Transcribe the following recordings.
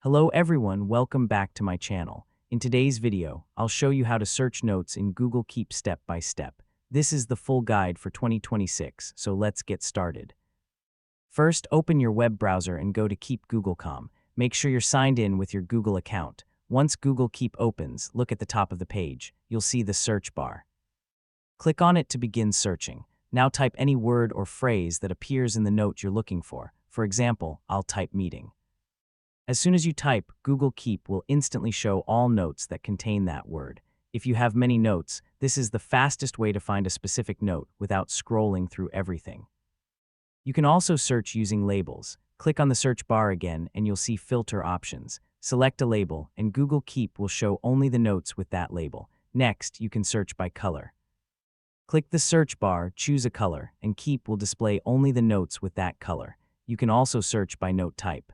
Hello everyone, welcome back to my channel. In today's video, I'll show you how to search notes in Google Keep step by step. This is the full guide for 2026, so let's get started. First, open your web browser and go to Keep Google.com. Make sure you're signed in with your Google account. Once Google Keep opens, look at the top of the page. You'll see the search bar. Click on it to begin searching. Now type any word or phrase that appears in the note you're looking for. For example, I'll type meeting. As soon as you type, Google Keep will instantly show all notes that contain that word. If you have many notes, this is the fastest way to find a specific note without scrolling through everything. You can also search using labels. Click on the search bar again and you'll see filter options. Select a label and Google Keep will show only the notes with that label. Next, you can search by color. Click the search bar, choose a color, and Keep will display only the notes with that color. You can also search by note type.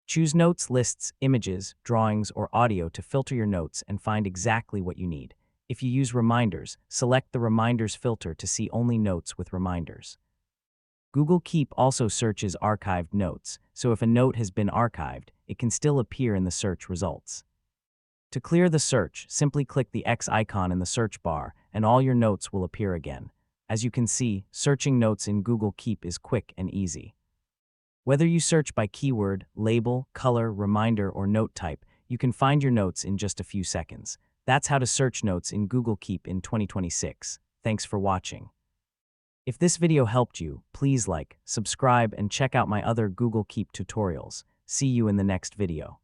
Choose notes, lists, images, drawings, or audio to filter your notes and find exactly what you need. If you use reminders, select the reminders filter to see only notes with reminders. Google Keep also searches archived notes, so if a note has been archived, it can still appear in the search results. To clear the search, simply click the X icon in the search bar and all your notes will appear again. As you can see, searching notes in Google Keep is quick and easy. Whether you search by keyword, label, color, reminder, or note type, you can find your notes in just a few seconds. That's how to search notes in Google Keep in 2026. Thanks for watching. If this video helped you, please like, subscribe, and check out my other Google Keep tutorials. See you in the next video.